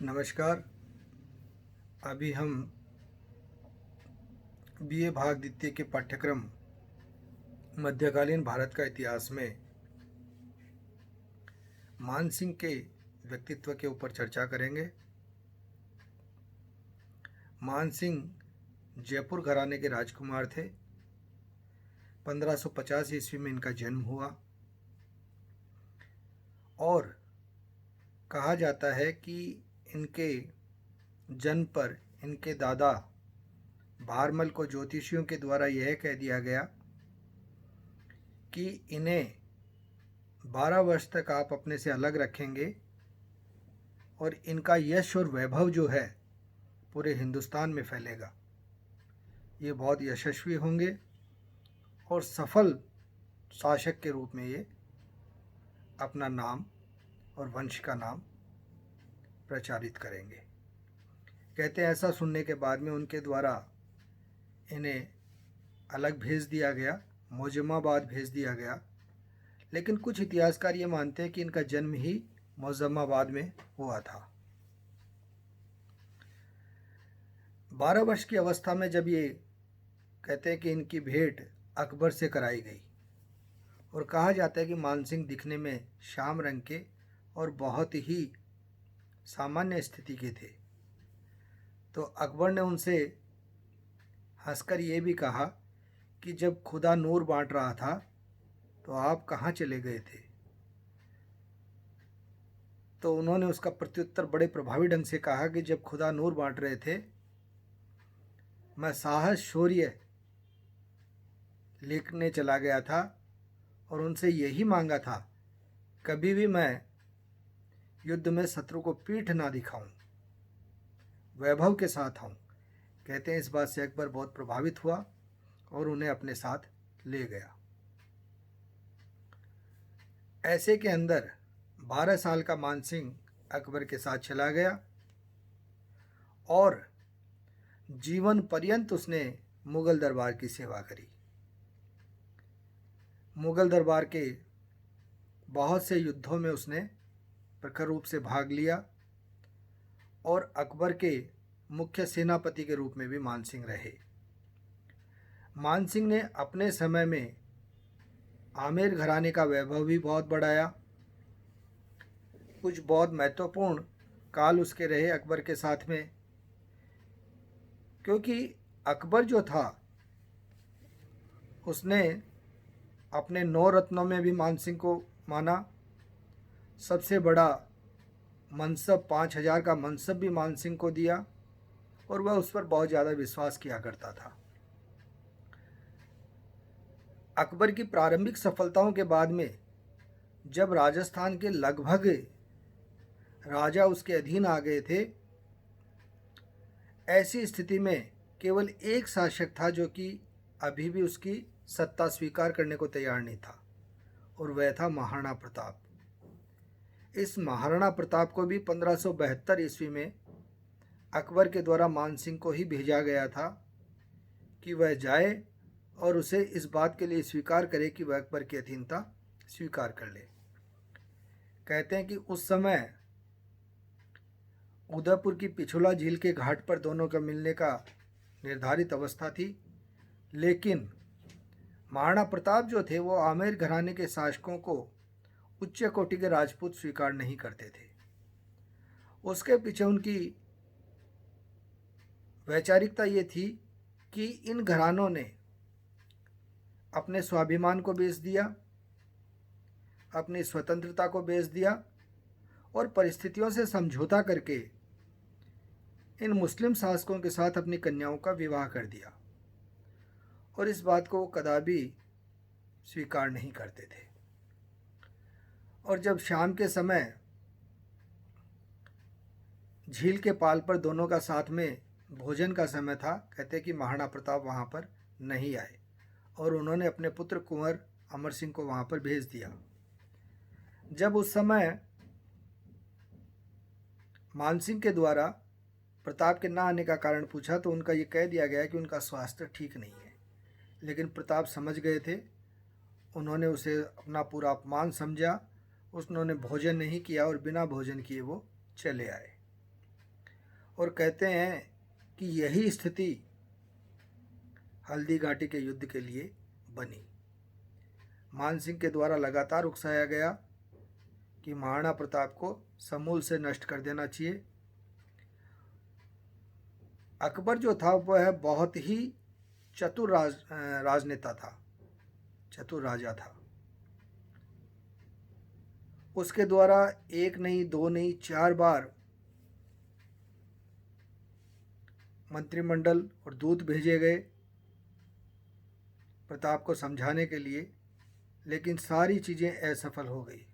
नमस्कार। अभी हम बीए भाग द्वितीय के पाठ्यक्रम मध्यकालीन भारत का इतिहास में मानसिंह के व्यक्तित्व के ऊपर चर्चा करेंगे। मानसिंह जयपुर घराने के राजकुमार थे। 1550 ईस्वी में इनका जन्म हुआ और कहा जाता है कि इनके जन्म पर इनके दादा भारमल को ज्योतिषियों के द्वारा यह कह दिया गया कि इन्हें 12 वर्ष तक आप अपने से अलग रखेंगे और इनका यश और वैभव जो है पूरे हिंदुस्तान में फैलेगा। ये बहुत यशस्वी होंगे और सफल शासक के रूप में ये अपना नाम और वंश का नाम प्रचारित करेंगे। कहते हैं ऐसा सुनने के बाद में उनके द्वारा इन्हें अलग भेज दिया गया, मोज़म्माबाद भेज दिया गया। लेकिन कुछ इतिहासकार ये मानते हैं कि इनका जन्म ही मोज़म्माबाद में हुआ था। 12 वर्ष की अवस्था में जब ये कहते हैं कि इनकी भेंट अकबर से कराई गई और कहा जाता है कि मानसिंह दिखने में श्याम रंग के और बहुत ही सामान्य स्थिति के थे, तो अकबर ने उनसे हंसकर ये भी कहा कि जब खुदा नूर बांट रहा था तो आप कहाँ चले गए थे। तो उन्होंने उसका प्रत्युत्तर बड़े प्रभावी ढंग से कहा कि जब खुदा नूर बांट रहे थे मैं साहस शौर्य लिखने चला गया था और उनसे यही मांगा था कभी भी मैं युद्ध में शत्रु को पीठ ना दिखाऊं, वैभव के साथ आऊं। कहते हैं इस बात से अकबर बहुत प्रभावित हुआ और उन्हें अपने साथ ले गया। ऐसे के अंदर 12 साल का मानसिंह अकबर के साथ चला गया और जीवन पर्यंत उसने मुगल दरबार की सेवा करी। मुगल दरबार के बहुत से युद्धों में उसने प्रखर रूप से भाग लिया और अकबर के मुख्य सेनापति के रूप में भी मानसिंह रहे। मानसिंह ने अपने समय में आमेर घराने का वैभव भी बहुत बढ़ाया। कुछ बहुत महत्वपूर्ण काल उसके रहे अकबर के साथ में, क्योंकि अकबर जो था उसने अपने 9 रत्नों में भी मानसिंह को माना। सबसे बड़ा मनसब 5000 का मनसब भी मानसिंह को दिया और वह उस पर बहुत ज़्यादा विश्वास किया करता था। अकबर की प्रारंभिक सफलताओं के बाद में जब राजस्थान के लगभग राजा उसके अधीन आ गए थे, ऐसी स्थिति में केवल एक शासक था जो कि अभी भी उसकी सत्ता स्वीकार करने को तैयार नहीं था और वह था महाराणा प्रताप। इस महाराणा प्रताप को भी 1572 ईस्वी में अकबर के द्वारा मानसिंह को ही भेजा गया था कि वह जाए और उसे इस बात के लिए स्वीकार करे कि वह अकबर की अधीनता स्वीकार कर ले। कहते हैं कि उस समय उदयपुर की पिछोला झील के घाट पर दोनों का मिलने का निर्धारित अवस्था थी, लेकिन महाराणा प्रताप जो थे वो आमेर घराने के शासकों को उच्च कोटि के राजपूत स्वीकार नहीं करते थे। उसके पीछे उनकी वैचारिकता ये थी कि इन घरानों ने अपने स्वाभिमान को बेच दिया, अपनी स्वतंत्रता को बेच दिया और परिस्थितियों से समझौता करके इन मुस्लिम शासकों के साथ अपनी कन्याओं का विवाह कर दिया और इस बात को वो कदापि स्वीकार नहीं करते थे। और जब शाम के समय झील के पाल पर दोनों का साथ में भोजन का समय था, कहते कि महाराणा प्रताप वहाँ पर नहीं आए और उन्होंने अपने पुत्र कुंवर अमर सिंह को वहाँ पर भेज दिया। जब उस समय मानसिंह के द्वारा प्रताप के ना आने का कारण पूछा तो उनका ये कह दिया गया कि उनका स्वास्थ्य ठीक नहीं है, लेकिन प्रताप समझ गए थे। उन्होंने उसे अपना पूरा अपमान समझा, उन्होंने भोजन नहीं किया और बिना भोजन किए वो चले आए। और कहते हैं कि यही स्थिति हल्दी घाटी के युद्ध के लिए बनी। मानसिंह के द्वारा लगातार उकसाया गया कि महाराणा प्रताप को समूल से नष्ट कर देना चाहिए। अकबर जो था वह बहुत ही चतुर राजनेता था, चतुर राजा था। उसके द्वारा एक नहीं, दो नहीं, 4 बार मंत्रिमंडल और दूत भेजे गए प्रताप को समझाने के लिए, लेकिन सारी चीज़ें असफल हो गई।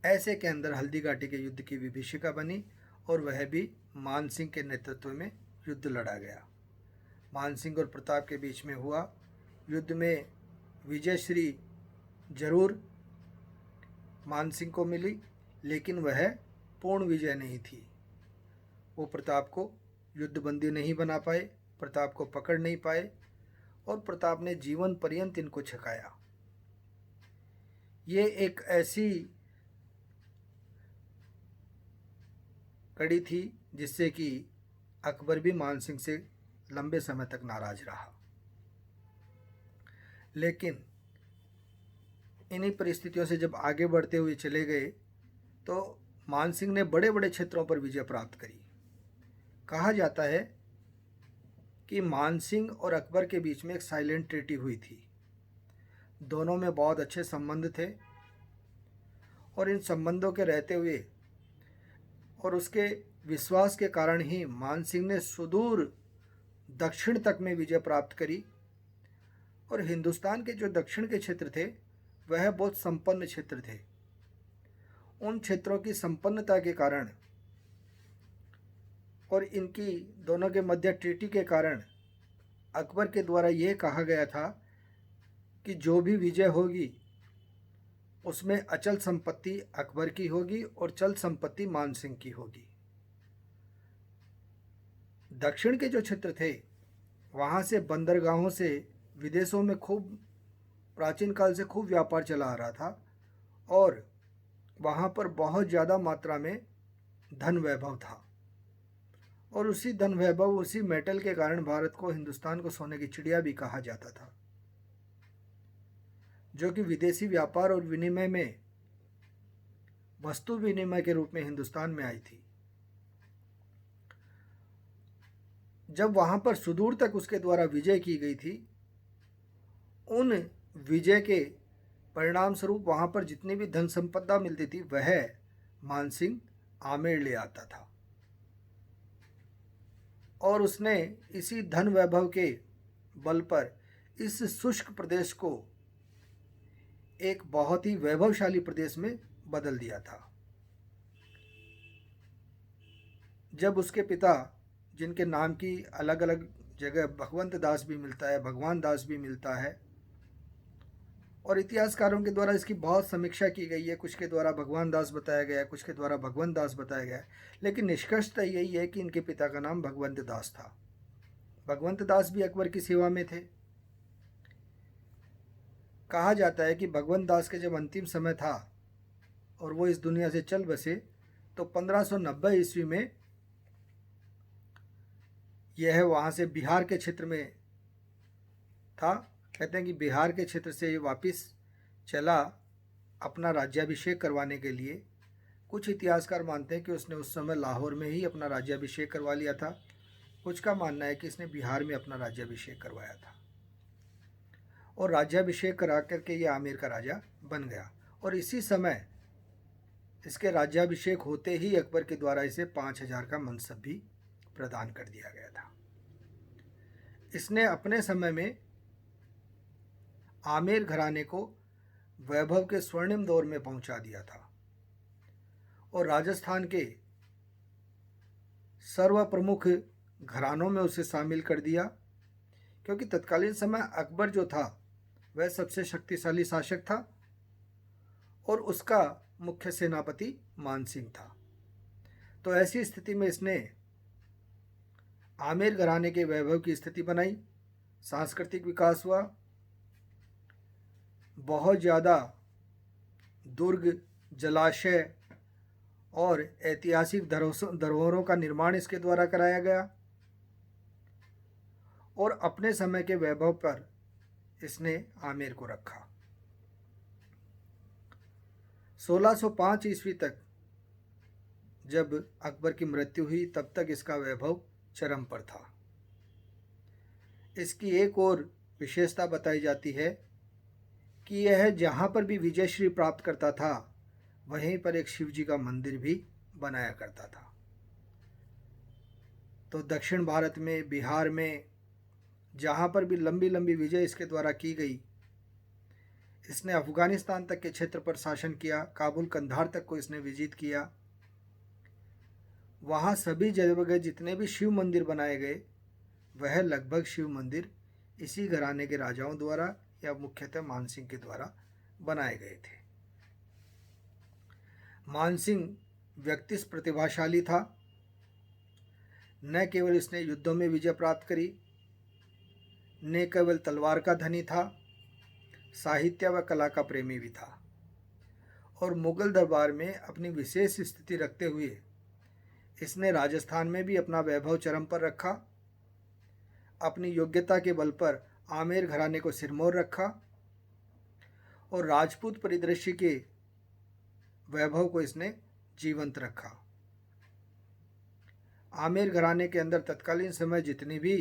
ऐसे के अंदर हल्दी घाटी के युद्ध की विभीषिका बनी और वह भी मानसिंह के नेतृत्व में युद्ध लड़ा गया। मानसिंह और प्रताप के बीच में हुआ युद्ध में विजयश्री जरूर मानसिंह को मिली, लेकिन वह पूर्ण विजय नहीं थी। वो प्रताप को युद्धबंदी नहीं बना पाए, प्रताप को पकड़ नहीं पाए और प्रताप ने जीवन पर्यंत इनको छकाया। ये एक ऐसी कड़ी थी जिससे कि अकबर भी मानसिंह से लंबे समय तक नाराज रहा। लेकिन इन्हीं परिस्थितियों से जब आगे बढ़ते हुए चले गए तो मानसिंह ने बड़े बड़े क्षेत्रों पर विजय प्राप्त करी। कहा जाता है कि मानसिंह और अकबर के बीच में एक साइलेंट ट्रीटी हुई थी। दोनों में बहुत अच्छे संबंध थे और इन संबंधों के रहते हुए और उसके विश्वास के कारण ही मानसिंह ने सुदूर दक्षिण तक में विजय प्राप्त करी। और हिंदुस्तान के जो दक्षिण के क्षेत्र थे वह बहुत संपन्न क्षेत्र थे। उन क्षेत्रों की संपन्नता के कारण और इनकी दोनों के मध्य ट्रीटी के कारण अकबर के द्वारा यह कहा गया था कि जो भी विजय होगी उसमें अचल संपत्ति अकबर की होगी और चल संपत्ति मानसिंह की होगी। दक्षिण के जो क्षेत्र थे वहाँ से बंदरगाहों से विदेशों में खूब प्राचीन काल से खूब व्यापार चला आ रहा था और वहाँ पर बहुत ज़्यादा मात्रा में धन वैभव था। और उसी धन वैभव, उसी मेटल के कारण भारत को, हिंदुस्तान को सोने की चिड़िया भी कहा जाता था, जो कि विदेशी व्यापार और विनिमय में वस्तु विनिमय के रूप में हिंदुस्तान में आई थी। जब वहाँ पर सुदूर तक उसके द्वारा विजय की गई थी, उन विजय के परिणाम स्वरूप वहाँ पर जितनी भी धन संपदा मिलती थी वह मानसिंह आमेर ले आता था और उसने इसी धन वैभव के बल पर इस शुष्क प्रदेश को एक बहुत ही वैभवशाली प्रदेश में बदल दिया था। जब उसके पिता, जिनके नाम की अलग अलग जगह भगवंत दास भी मिलता है, भगवान दास भी मिलता है और इतिहासकारों के द्वारा इसकी बहुत समीक्षा की गई है, कुछ के द्वारा भगवान दास बताया गया है, कुछ के द्वारा भगवंत दास बताया गया है, लेकिन निष्कर्षतः यही है कि इनके पिता का नाम भगवंत दास था। भगवंत दास भी अकबर की सेवा में थे। कहा जाता है कि भगवंत दास के जब अंतिम समय था और वो इस दुनिया से चल बसे तो 1590 ईस्वी में यह वहाँ से बिहार के क्षेत्र में था। कहते हैं कि बिहार के क्षेत्र से ये वापस चला अपना राज्याभिषेक करवाने के लिए। कुछ इतिहासकार मानते हैं कि उसने उस समय लाहौर में ही अपना राज्याभिषेक करवा लिया था, कुछ का मानना है कि इसने बिहार में अपना राज्याभिषेक करवाया था और राज्याभिषेक करा करके ये आमेर का राजा बन गया। और इसी समय इसके राज्याभिषेक होते ही अकबर के द्वारा इसे 5000 का मनसब भी प्रदान कर दिया गया था। इसने अपने समय में आमेर घराने को वैभव के स्वर्णिम दौर में पहुंचा दिया था और राजस्थान के सर्व प्रमुख घरानों में उसे शामिल कर दिया, क्योंकि तत्कालीन समय अकबर जो था वह सबसे शक्तिशाली शासक था और उसका मुख्य सेनापति मानसिंह था। तो ऐसी स्थिति में इसने आमेर घराने के वैभव की स्थिति बनाई, सांस्कृतिक विकास हुआ, बहुत ज़्यादा दुर्ग, जलाशय और ऐतिहासिक धरोहरों का निर्माण इसके द्वारा कराया गया और अपने समय के वैभव पर इसने आमेर को रखा। 1605 ईस्वी तक जब अकबर की मृत्यु हुई तब तक इसका वैभव चरम पर था। इसकी एक और विशेषता बताई जाती है कि यह जहाँ पर भी विजयश्री प्राप्त करता था वहीं पर एक शिव जी का मंदिर भी बनाया करता था। तो दक्षिण भारत में, बिहार में जहाँ पर भी लंबी लंबी विजय इसके द्वारा की गई, इसने अफगानिस्तान तक के क्षेत्र पर शासन किया, काबुल कंधार तक को इसने विजित किया। वहाँ सभी जगह जितने भी शिव मंदिर बनाए गए वह लगभग शिव मंदिर इसी घराने के राजाओं द्वारा या मुख्यतः मानसिंह के द्वारा बनाए गए थे। मानसिंह व्यक्ति प्रतिभाशाली था। न केवल इसने युद्धों में विजय प्राप्त करी, न केवल तलवार का धनी था, साहित्य व कला का प्रेमी भी था और मुगल दरबार में अपनी विशेष स्थिति रखते हुए इसने राजस्थान में भी अपना वैभव चरम पर रखा। अपनी योग्यता के बल पर आमेर घराने को सिरमौर रखा और राजपूत परिदृश्य के वैभव को इसने जीवंत रखा। आमेर घराने के अंदर तत्कालीन समय जितनी भी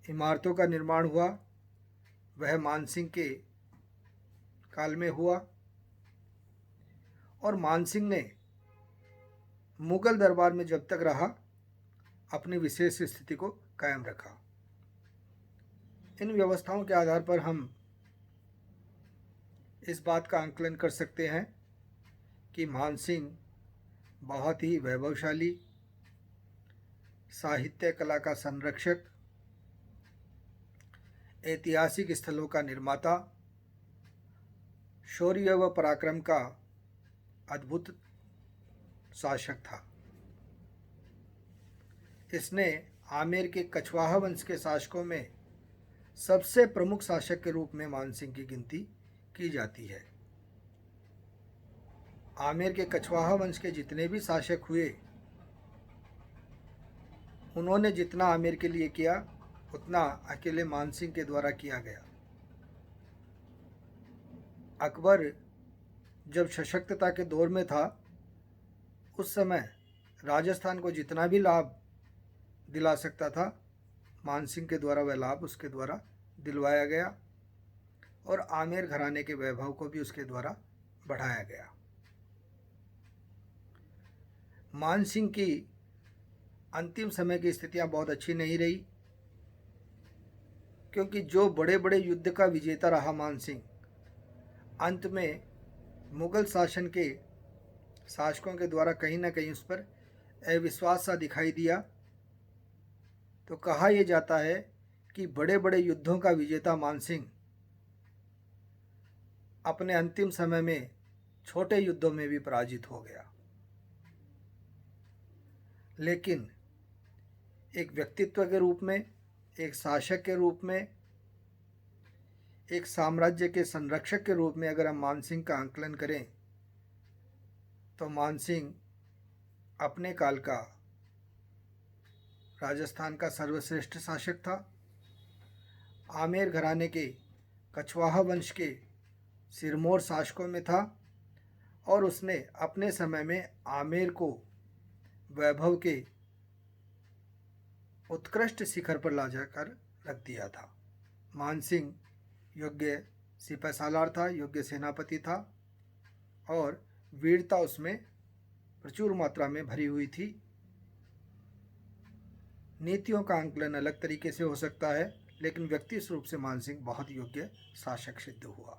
इमारतों का निर्माण हुआ वह मानसिंह के काल में हुआ और मानसिंह ने मुगल दरबार में जब तक रहा अपनी विशेष स्थिति को कायम रखा। इन व्यवस्थाओं के आधार पर हम इस बात का आंकलन कर सकते हैं कि मानसिंह बहुत ही वैभवशाली, साहित्य कला का संरक्षक, ऐतिहासिक स्थलों का निर्माता, शौर्य व पराक्रम का अद्भुत शासक था। इसने आमेर के कछवाहा वंश के शासकों में सबसे प्रमुख शासक के रूप में मानसिंह की गिनती की जाती है। आमेर के कछवाहा वंश के जितने भी शासक हुए उन्होंने जितना आमेर के लिए किया उतना अकेले मानसिंह के द्वारा किया गया। अकबर जब सशक्तता के दौर में था उस समय राजस्थान को जितना भी लाभ दिला सकता था मानसिंह के द्वारा वह लाभ उसके द्वारा दिलवाया गया और आमेर घराने के वैभव को भी उसके द्वारा बढ़ाया गया। मानसिंह की अंतिम समय की स्थितियां बहुत अच्छी नहीं रही क्योंकि जो बड़े बड़े युद्ध का विजेता रहा मानसिंह, अंत में मुगल शासन के शासकों के द्वारा कहीं ना कहीं उस पर अविश्वास सा दिखाई दिया। तो कहा यह जाता है कि बड़े बड़े युद्धों का विजेता मानसिंह अपने अंतिम समय में छोटे युद्धों में भी पराजित हो गया। लेकिन एक व्यक्तित्व के रूप में, एक शासक के रूप में, एक साम्राज्य के संरक्षक के रूप में अगर हम मानसिंह का आंकलन करें तो मानसिंह अपने काल का राजस्थान का सर्वश्रेष्ठ शासक था। आमेर घराने के कछवाहा वंश के सिरमौर शासकों में था और उसने अपने समय में आमेर को वैभव के उत्कृष्ट शिखर पर ला जाकर रख दिया था। मानसिंह योग्य सिपह सालार था, योग्य सेनापति था और वीरता उसमें प्रचुर मात्रा में भरी हुई थी। नीतियों का आंकलन अलग तरीके से हो सकता है लेकिन व्यक्तिगत रूप से मानसिंह बहुत योग्य शासक सिद्ध हुआ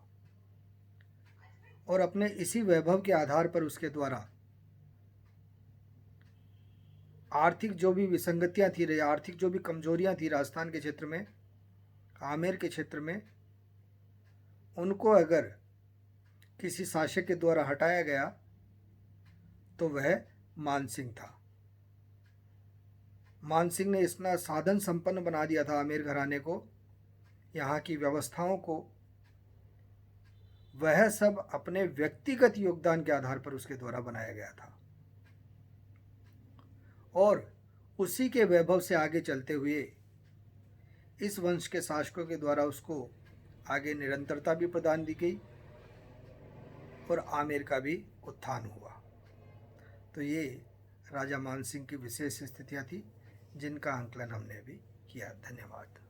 और अपने इसी वैभव के आधार पर उसके द्वारा आर्थिक जो भी विसंगतियां थी, आर्थिक जो भी कमजोरियां थी राजस्थान के क्षेत्र में, आमेर के क्षेत्र में, उनको अगर किसी शासक के द्वारा हटाया गया तो वह मानसिंह था। मानसिंह ने इतना साधन संपन्न बना दिया था आमेर घराने को, यहाँ की व्यवस्थाओं को, वह सब अपने व्यक्तिगत योगदान के आधार पर उसके द्वारा बनाया गया था और उसी के वैभव से आगे चलते हुए इस वंश के शासकों के द्वारा उसको आगे निरंतरता भी प्रदान दी गई और आमेर का भी उत्थान हुआ। तो ये राजा मानसिंह की विशेष स्थितियाँ थी जिनका आंकलन हमने अभी किया। धन्यवाद।